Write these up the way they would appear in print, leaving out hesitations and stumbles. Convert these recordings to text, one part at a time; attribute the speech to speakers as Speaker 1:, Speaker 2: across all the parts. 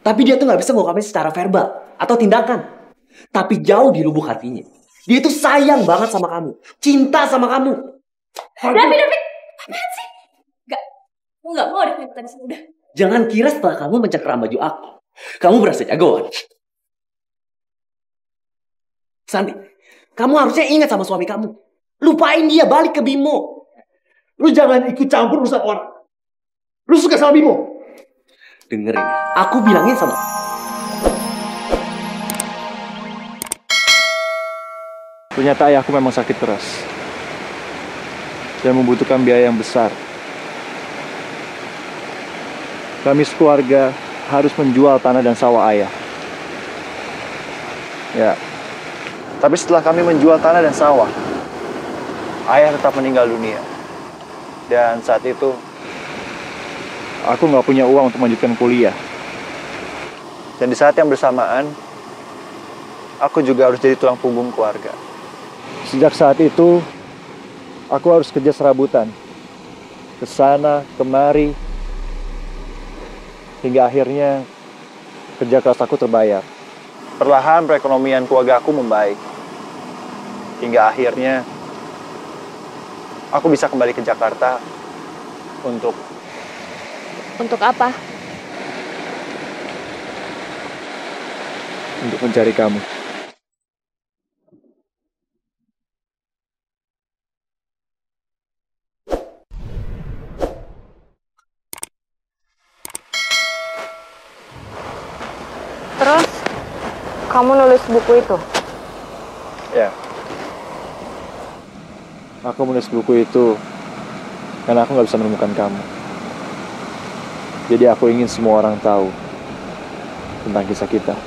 Speaker 1: Tapi dia tuh nggak bisa ngungkapin secara verbal atau tindakan. Tapi jauh di lubuk hatinya, dia tuh sayang banget sama kamu, cinta sama kamu.
Speaker 2: David, apaan sih? Aku nggak mau ada ikutan sini udah.
Speaker 1: Jangan kira setelah kamu mencengkeram baju aku, kamu berasa jagoan. Santi, kamu harusnya ingat sama suami kamu. Lupain dia, balik ke Bimo.
Speaker 3: Lu jangan ikut campur urusan orang. Lu suka sama Bimo?
Speaker 1: Dengerin, aku bilangin sama...
Speaker 4: Ternyata ayahku memang sakit keras dan membutuhkan biaya yang besar. Kami sekeluarga harus menjual tanah dan sawah ayah. Ya, tapi setelah kami menjual tanah dan sawah, ayah tetap meninggal dunia. Dan saat itu, aku nggak punya uang untuk melanjutkan kuliah. Dan di saat yang bersamaan, aku juga harus jadi tulang punggung keluarga. Sejak saat itu, aku harus kerja serabutan. Kesana, kemari. Hingga akhirnya, kerja keras aku terbayar. Perlahan perekonomian keluarga aku membaik. Hingga akhirnya, aku bisa kembali ke Jakarta untuk...
Speaker 2: Untuk apa?
Speaker 4: Untuk mencari kamu.
Speaker 2: Terus, kamu nulis buku itu?
Speaker 4: Ya. Aku menulis buku itu karena aku nggak bisa menemukan kamu. Jadi aku ingin semua orang tahu tentang kisah kita.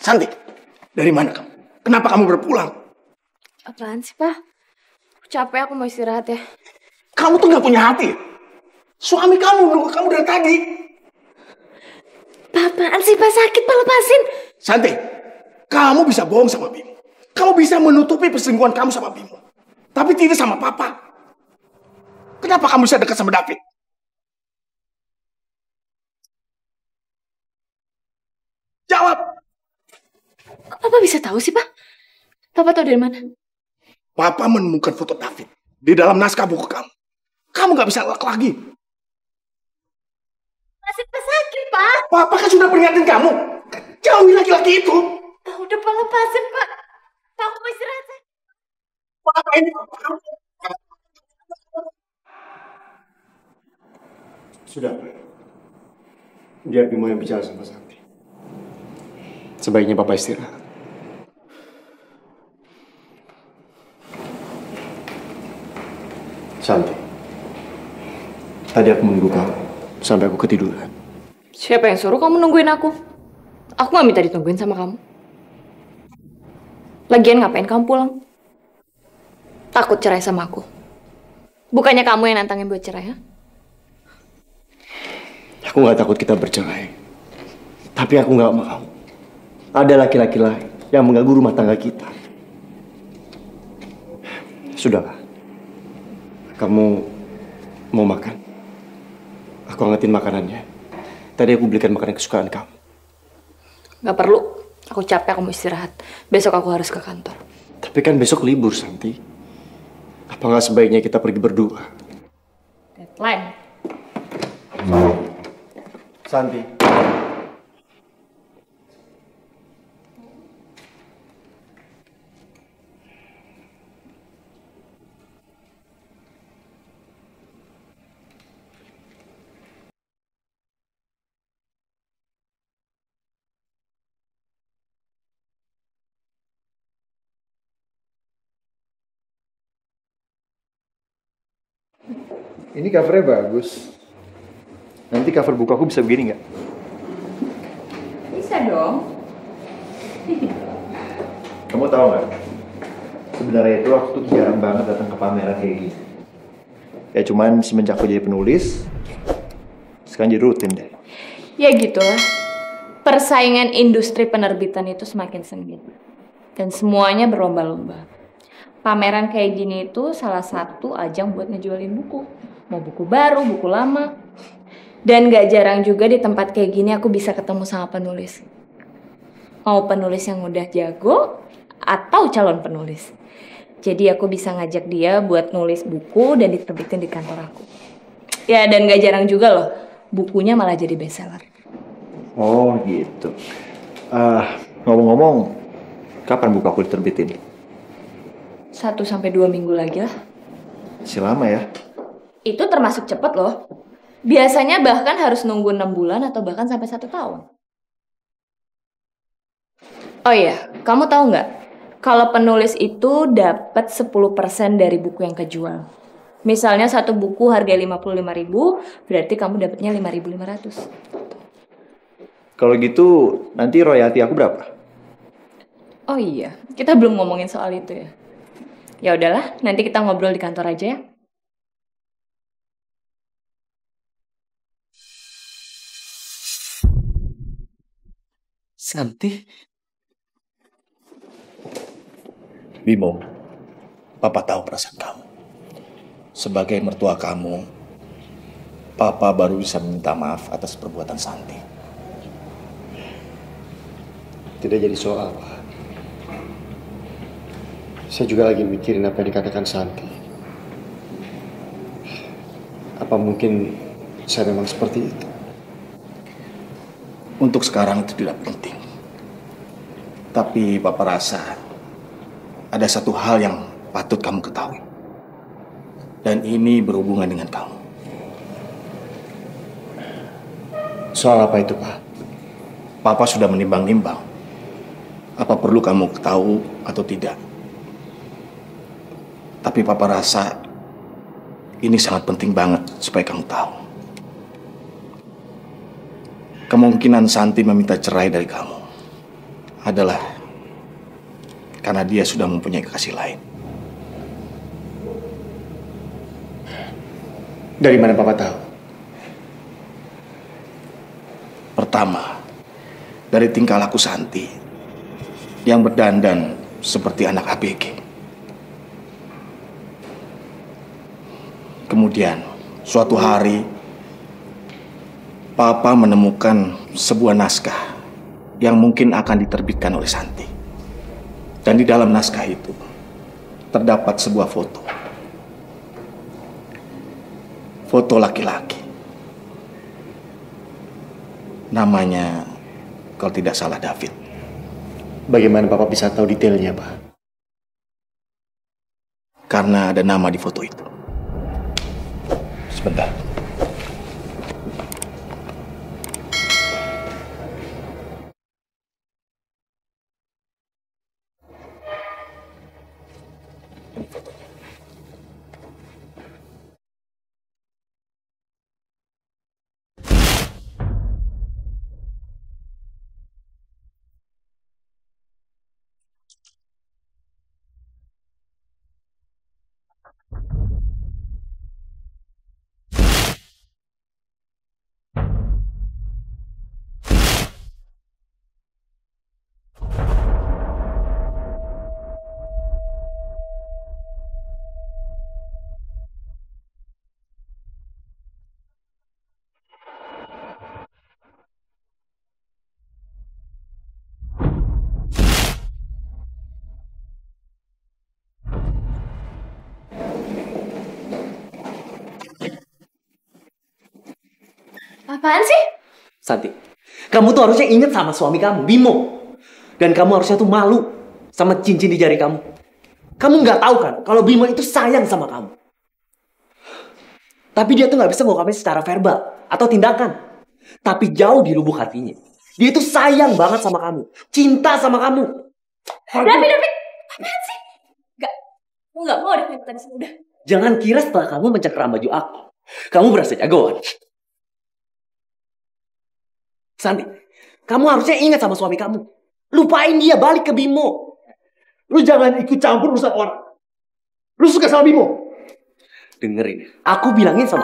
Speaker 3: Santi, dari mana kamu? Kenapa kamu berpulang?
Speaker 2: Apaan sih, Pak? Capek, aku mau istirahat ya.
Speaker 3: Kamu tuh gak punya hati. Suami kamu nunggu kamu dari tadi.
Speaker 2: Apaan sih, Pak? Sakit, Pak, lepasin.
Speaker 3: Santi, kamu bisa bohong sama Bimo. Kamu bisa menutupi perselingkuhan kamu sama Bimo. Tapi tidak sama Papa. Kenapa kamu bisa dekat sama David? Jawab!
Speaker 2: Kok Papa bisa tahu sih, Pak? Papa tahu dari mana?
Speaker 3: Papa menemukan foto David di dalam naskah buku kamu. Kamu gak bisa ngelak lagi.
Speaker 2: Masih sakit, Pak.
Speaker 3: Papa kan sudah peringatin kamu. Jauhi laki-laki itu.
Speaker 2: Udah, Pak, lepasin, Pak. Pak, aku mau istirahat.
Speaker 3: Papa ini Papa kamu. Sudah. Biar Bimo yang bicara sama Santi. Sebaiknya Papa istirahat. Santi, tadi aku menunggu kamu sampai aku ketiduran.
Speaker 2: Siapa yang suruh kamu nungguin aku? Aku gak minta ditungguin sama kamu. Lagian ngapain kamu pulang? Takut cerai sama aku? Bukannya kamu yang nantangin buat cerai, ya?
Speaker 3: Aku gak takut kita bercerai. Tapi aku gak mau ada laki-laki lain yang mengganggu rumah tangga kita. Sudahlah. Kamu mau makan? Aku angetin makanannya. Tadi aku belikan makanan kesukaan kamu.
Speaker 2: Gak perlu. Aku capek, aku mau istirahat. Besok aku harus ke kantor.
Speaker 3: Tapi kan besok libur, Santi. Apa nggak sebaiknya kita pergi berdua?
Speaker 2: Deadline.
Speaker 3: Santi.
Speaker 4: Ini covernya bagus. Nanti cover buku aku bisa begini nggak?
Speaker 2: dong.
Speaker 4: Kamu tahu nggak? Sebenarnya itu aku tuh jarang banget datang ke pameran kayak gini. Ya cuman semenjak aku jadi penulis, sekarang jadi rutin deh.
Speaker 2: Ya gitulah. Persaingan industri penerbitan itu semakin sengit. Dan semuanya berlomba-lomba. Pameran kayak gini itu salah satu ajang buat ngejualin buku. Mau buku baru, buku lama. Dan gak jarang juga di tempat kayak gini aku bisa ketemu sama penulis. Mau penulis yang udah jago atau calon penulis. Jadi aku bisa ngajak dia buat nulis buku dan diterbitin di kantor aku. Ya dan gak jarang juga loh, bukunya malah jadi bestseller.
Speaker 4: Oh gitu. Ngomong-ngomong, kapan buku aku diterbitin?
Speaker 2: 1-2 minggu lagi lah.
Speaker 4: Masih lama ya?
Speaker 2: Itu termasuk cepet loh. Biasanya bahkan harus nunggu 6 bulan atau bahkan sampai 1 tahun. Oh iya, kamu tahu nggak? Kalau penulis itu dapat 10% dari buku yang kejual. Misalnya satu buku harga 55.000, berarti kamu dapatnya 5.500.
Speaker 4: Kalau gitu, nanti royalti aku berapa?
Speaker 2: Oh iya, kita belum ngomongin soal itu ya. Ya udahlah, nanti kita ngobrol di kantor aja ya.
Speaker 1: Santi,
Speaker 3: Bimo, Papa tahu perasaan kamu. Sebagai mertua kamu, Papa baru bisa minta maaf atas perbuatan Santi.
Speaker 5: Tidak jadi soal, Pak. Saya juga lagi mikirin apa yang dikatakan Santi. Apa mungkin saya memang seperti itu?
Speaker 3: Untuk sekarang itu tidak penting. Tapi Papa rasa ada satu hal yang patut kamu ketahui. Dan ini berhubungan dengan kamu.
Speaker 5: Soal apa itu, Pak?
Speaker 3: Papa sudah menimbang-nimbang. Apa perlu kamu tahu atau tidak? Tapi Papa rasa ini sangat penting banget supaya kamu tahu. Kemungkinan Santi meminta cerai dari kamu adalah karena dia sudah mempunyai kekasih lain.
Speaker 5: Dari mana Papa tahu?
Speaker 3: Pertama, dari tingkah laku Santi yang berdandan seperti anak ABG. Kemudian, suatu hari Papa menemukan sebuah naskah yang mungkin akan diterbitkan oleh Santi. Dan di dalam naskah itu terdapat sebuah foto. Foto laki-laki. Namanya, kalau tidak salah, David.
Speaker 5: Bagaimana Papa bisa tahu detailnya, Pak?
Speaker 3: Karena ada nama di foto itu. Sebentar.
Speaker 2: Apaan sih?
Speaker 1: Santi, kamu tuh harusnya inget sama suami kamu, Bimo. Dan kamu harusnya tuh malu sama cincin di jari kamu. Kamu nggak tahu kan kalau Bimo itu sayang sama kamu. Tapi dia tuh nggak bisa ngungkapin secara verbal atau tindakan. Tapi jauh di lubuk hatinya, dia itu sayang banget sama kamu, cinta sama kamu.
Speaker 2: David, apaan sih? Aku nggak mau ada tadi udah.
Speaker 1: Jangan kira setelah kamu mencengkeram baju aku, kamu berasa jagoan. Santi, Kamu harusnya ingat sama suami kamu. Lupain dia, balik ke Bimo.
Speaker 5: Lu jangan ikut campur urusan orang. Lu suka sama Bimo?
Speaker 1: Dengerin, aku bilangin sama